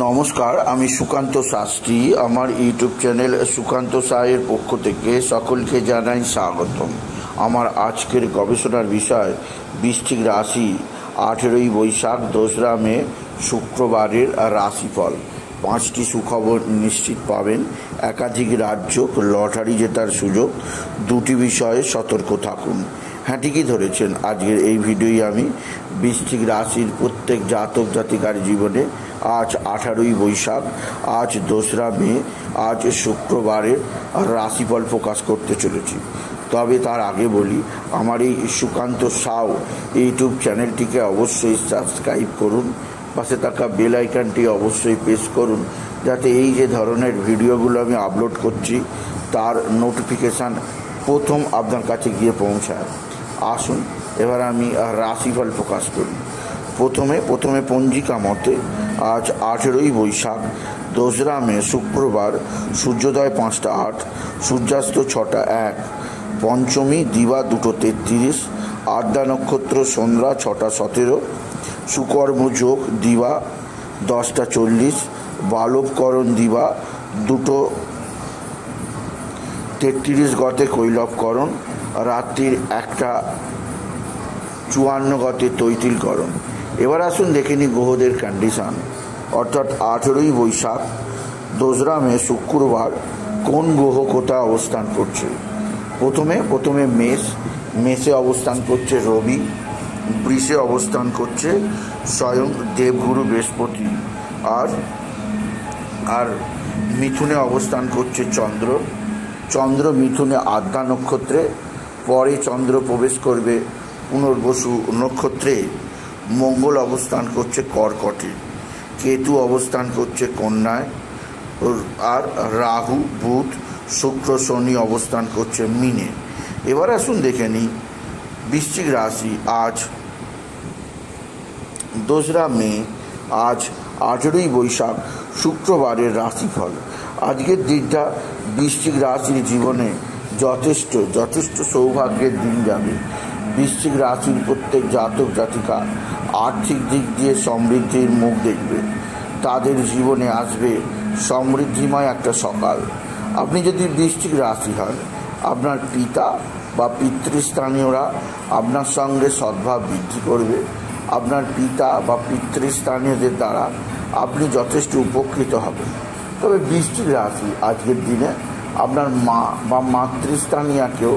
নমস্কার, আমি সুকান্ত শাস্ত্রী। আমার ইউটিউব চ্যানেল সুকান্ত সাহের পক্ষ থেকে সকলকে জানাই স্বাগতম। আমার আজকের গবেষণার বিষয় বৃশ্চিক রাশি, 18ই বৈশাখ 2রা মে শুক্রবারের রাশিফল। 5টি সুখবর নিশ্চিত পাবেন, একাধিক রাজ্য, লটারি জেতার সুযোগ। 2টি বিষয়ে সতর্ক থাকুন। হ্যাঁ, ঠিকই ধরেছেন। আজকের এই ভিডিওই আমি বৃশ্চিক রাশির প্রত্যেক জাতক জাতিকার জীবনে আজ 18ই বৈশাখ, আজ 2রা মে, আজ শুক্রবারের রাশিফল প্রকাশ করতে চলেছি। তবে তার আগে বলি, আমার এই সুকান্ত সাউ ইউটিউব চ্যানেলটিকে অবশ্যই সাবস্ক্রাইব করুন, পাশে থাকা বেল আইকনটি অবশ্যই প্রেস করুন, যাতে এই যে ধরনের ভিডিওগুলো আমি আপলোড করছি তার নোটিফিকেশান প্রথম আপনার কাছে গিয়ে পৌঁছায়। আসুন এবার আমি রাশিফল প্রকাশ করি। প্রথমে পঞ্জিকা মতে আজ 18ই বৈশাখ 2রা মে শুক্রবার, সূর্যোদয় 5টা 8, সূর্যাস্ত 6টা 1, পঞ্চমী দিবা 2:33, আদ্রা নক্ষত্র সন্ধ্যা 6টা 17, সুকর্ম যোগ দিবা 10টা 40, বালবকরণ দিবা 2:33 গতে কৈলবকরণ, রাত্রির 1টা 54 গতে তৈতিলকরণ। এবার আসুন দেখে নিই গ্রহদের কন্ডিশান। অর্থাৎ 18ই বৈশাখ 2রা মে শুক্রবার কোন গ্রহ কোথায় অবস্থান করছে। প্রথমে মেষে অবস্থান করছে রবি, বৃষে অবস্থান করছে স্বয়ং দেবগুরু বৃহস্পতি, আর মিথুনে অবস্থান করছে চন্দ্র মিথুনে আদ্রা নক্ষত্রে। পরে চন্দ্র প্রবেশ করবে পুনর্বসু নক্ষত্রে। মঙ্গল অবস্থান করছে কর্কটে, কেতু অবস্থান করছে কন্যায়, আর রাহু বুধ শুক্র শনি অবস্থান করছে মীনে। এবার আসুন দেখে নিই বৃশ্চিক রাশি আজ 2রা মে, আজ 18ই বৈশাখ শুক্রবারের রাশিফল। আজকের দিনটা বৃশ্চিক রাশির জীবনে যথেষ্ট সৌভাগ্যের দিন যাবে। বৃশ্চিক রাশির প্রত্যেক জাতক জাতিকা আর্থিক দিক দিয়ে সমৃদ্ধির মুখ দেখবে। তাদের জীবনে আসবে সমৃদ্ধিময় একটা সকাল। আপনি যদি বৃশ্চিক রাশি হন, আপনার পিতা বা পিতৃস্থানীয়রা আপনার সঙ্গে সদ্ভাব বৃদ্ধি করবে। আপনার পিতা বা পিতৃস্থানীয়দের দ্বারা আপনি যথেষ্ট উপকৃত হবেন। তবে বৃশ্চিক রাশি আজকের দিনে আপনার মা বা মাতৃস্থানীয়াকেও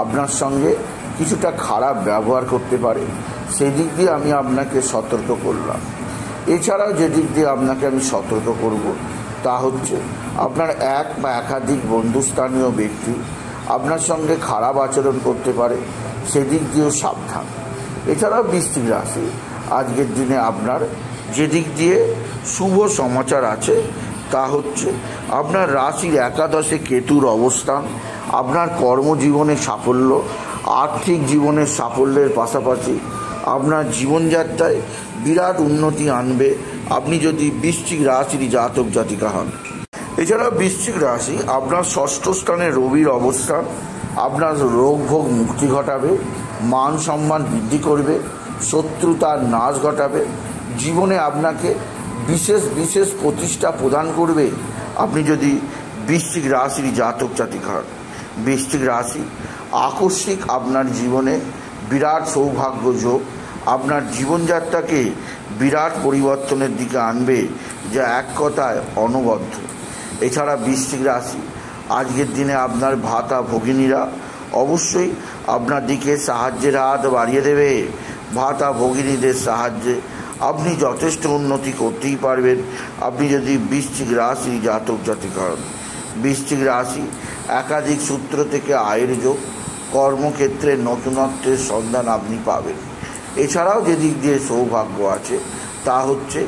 আপনার সঙ্গে কিছুটা খারাপ ব্যবহার করতে পারে। সেদিক দিয়ে আমি আপনাকে সতর্ক করলাম। এছাড়াও যে দিক দিয়ে আপনাকে আমি সতর্ক করব তা হচ্ছে, আপনার এক বা একাধিক বন্ধুস্থানীয় ব্যক্তি আপনার সঙ্গে খারাপ আচরণ করতে পারে, সেদিক দিয়েও সাবধান। এছাড়াও বৃশ্চিক রাশি আজকের দিনে আপনার যে দিক দিয়ে শুভ সমাচার আছে তা হচ্ছে, আপনার রাশির একাদশে কেতুর অবস্থান আপনার কর্মজীবনে সাফল্য, আর্থিক জীবনের সাফল্যের পাশাপাশি আপনার জীবনযাত্রায় বিরাট উন্নতি আনবে, আপনি যদি বৃশ্চিক রাশির জাতক জাতিকা হন। এছাড়া বৃশ্চিক রাশি আপনার 6ষ্ঠ স্থানে রবির অবস্থান আপনার রোগ ভোগ মুক্তি ঘটাবে, মান সম্মান বৃদ্ধি করবে, শত্রুতার নাশ ঘটাবে, জীবনে আপনাকে বিশেষ প্রতিষ্ঠা প্রদান করবে, আপনি যদি বৃশ্চিক রাশির জাতক জাতিকা হন। বৃশ্চিক রাশি আকস্মিক আপনার জীবনে বিরাট সৌভাগ্য যোগ আপনার জীবনযাত্রাকে বিরাট পরিবর্তনের দিকে আনবে, যা এক কথায় অনবদ্য। এছাড়া বৃশ্চিক রাশি আজকের দিনে আপনার ভাতা ভগিনীরা অবশ্যই আপনার দিকে সাহায্যের হাত বাড়িয়ে দেবে। ভাতা ভগিনীদের সাহায্যে আপনি যথেষ্ট উন্নতি করতেই পারবেন, আপনি যদি বৃশ্চিক রাশি জাতক জাতিকা হন। বৃশ্চিক রাশি একাধিক সূত্র থেকে আয়ের যোগ, কর্মক্ষেত্রে নতুনত্বের সন্ধান আপনি পাবেন। এছাড়াও যে দিক দিয়ে সৌভাগ্য আছে তা হচ্ছে,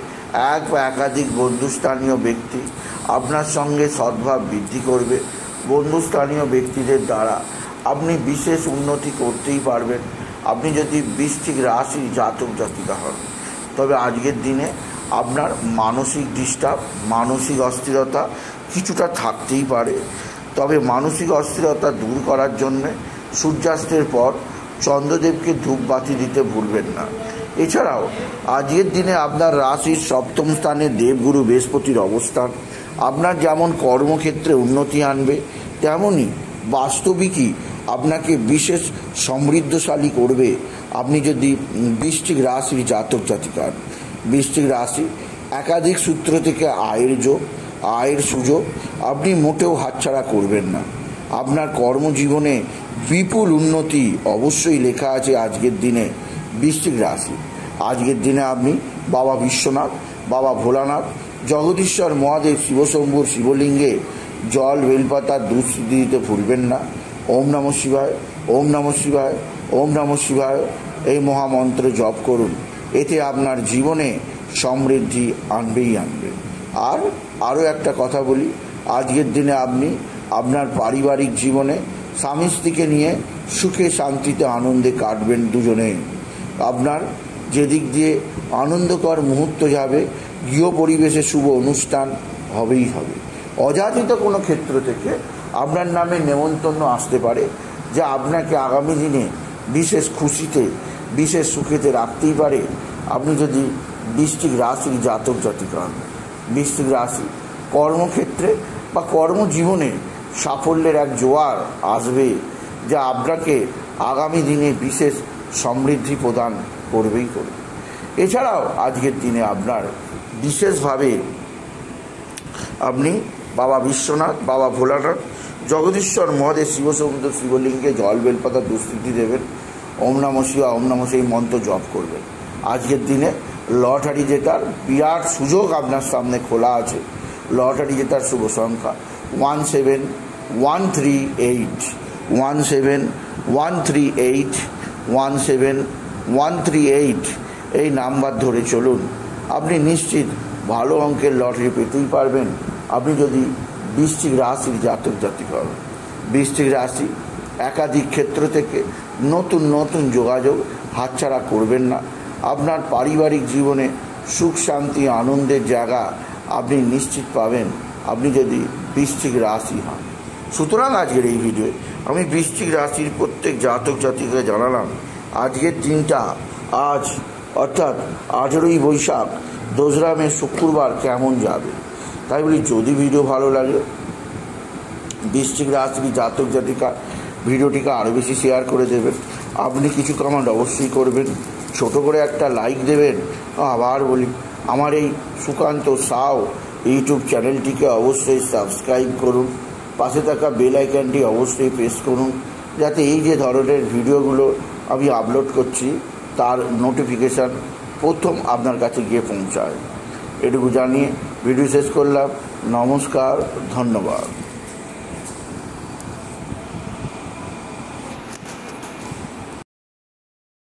এক বা একাধিক বন্ধুস্থানীয় ব্যক্তি আপনার সঙ্গে সদ্ভাব বৃদ্ধি করবে। বন্ধুস্থানীয় ব্যক্তিদের দ্বারা আপনি বিশেষ উন্নতি করতেই পারবেন, আপনি যদি বৃশ্চিক রাশির জাতক জাতিকা হন। তবে আজকের দিনে আপনার মানসিক ডিস্টার্ব, মানসিক অস্থিরতা কিছুটা থাকতেই পারে। তবে মানসিক অস্থিরতা দূর করার জন্যে সূর্যাস্তের পর চন্দ্রদেবকে ধূপবাতি দিতে ভুলবেন না। এছাড়াও আজকের দিনে আপনার রাশির সপ্তম স্থানে দেবগুরু বৃহস্পতির অবস্থান আপনার যেমন কর্মক্ষেত্রে উন্নতি আনবে, তেমনই বাস্তবিকই আপনাকে বিশেষ সমৃদ্ধশালী করবে। আপনি যদি বৃশ্চিক রাশির জাতক জাতিকার, বৃশ্চিক রাশি একাধিক সূত্র থেকে আয়ের সুযোগ আপনি মোটেও হাতছাড়া করবেন না। আপনার কর্মজীবনে বিপুল উন্নতি অবশ্যই লেখা আছে আজকের দিনে বৃশ্চিক রাশি। আজকের দিনে আপনি বাবা বিশ্বনাথ, বাবা ভোলানাথ, জগদীশ্বর মহাদেব, শিবশম্ভুর শিবলিঙ্গে জল, বেলপাতা, দুধ দিতে ভুলবেন না। ওম নমঃ শিবায়, ওম নমঃ শিবায়, ওম নমঃ শিবায় এই মহামন্ত্র জপ করুন। এতে আপনার জীবনে সমৃদ্ধি আনবে। আর আরও একটা কথা বলি, আজকের দিনে আপনি আপনার পারিবারিক জীবনে স্বামী স্ত্রীকে নিয়ে সুখে শান্তিতে আনন্দে কাটবেন দুজনে। আপনার যেদিক দিয়ে আনন্দকর মুহূর্ত যাবে, গৃহ পরিবেশে শুভ অনুষ্ঠান হবেই হবে। অযাচিত কোনো ক্ষেত্র থেকে আপনার নামে নেমন্তন্ন আসতে পারে, যা আপনাকে আগামী দিনে বিশেষ খুশিতে, বিশেষ সুখেতে রাখতেই পারে। আপনি যদি বৃশ্চিক রাশির জাতক জাতিকা হন, বৃশ্চিক রাশি কর্মক্ষেত্রে বা কর্মজীবনে সাফল্যের এক জোয়ার আসবে, যা আপনাকে আগামী দিনে বিশেষ সমৃদ্ধি প্রদান করবে। এছাড়াও আজকের দিনে আপনার বিশেষভাবে আপনি বাবা বিশ্বনাথ, বাবা ভোলানাথ, জগদীশ্বর মহাদেব, শিবশম্ভু শিবলিঙ্গে জল, বেলপাতা, দুষ্কৃতি দেবেন। ওম নমঃ শিবায়, ওম নমঃ সেই মন্ত্র জপ করবেন। আজকের দিনে লটারি জেতার বিরাট সুযোগ আপনার সামনে খোলা আছে। লটারি জেতার শুভ সংখ্যা 17138, 17138, 17138 এই নাম্বার ধরে চলুন। আপনি নিশ্চিত ভালো অঙ্কের লটারি পেতেই পারবেন, আপনি যদি বৃশ্চিক রাশির জাতক জাতিকা হন। বৃশ্চিক রাশি একাধিক ক্ষেত্র থেকে নতুন যোগাযোগ হাতছাড়া করবেন না। আপনার পারিবারিক জীবনে সুখ শান্তি আনন্দের জায়গা আপনি নিশ্চিত পাবেন, আপনি যদি বৃশ্চিক রাশি হন। সুতরাং আজকের এই ভিডিওয়ে আমি বৃশ্চিক রাশির প্রত্যেক জাতক জাতিকে জানালাম আজকের দিনটা আজ অর্থাৎ 18ই বৈশাখ 2রা মে শুক্রবার কেমন যাবে। তাই বলি, যদি ভিডিও ভালো লাগে বৃশ্চিক রাশির জাতক জাতিকা ভিডিওটিকে আরও বেশি শেয়ার করে দেবেন। আপনি কিছু কমেন্ট অবশ্যই করবেন, ছোট করে একটা লাইক দেবেন। আবার বলি, আমার এই সুকান্ত সাউ ইউটিউব চ্যানেলটিকে অবশ্যই সাবস্ক্রাইব করুন, পাশে থাকা বেল আইকনটি অবশ্যই প্রেস করুন, যাতে এই যে ধরনের ভিডিওগুলো আমি আপলোড করছি তার নোটিফিকেশান প্রথম আপনার কাছে গিয়ে পৌঁছায়। এটুকু জানিয়ে ভিডিও শেষ করলাম। নমস্কার, ধন্যবাদ।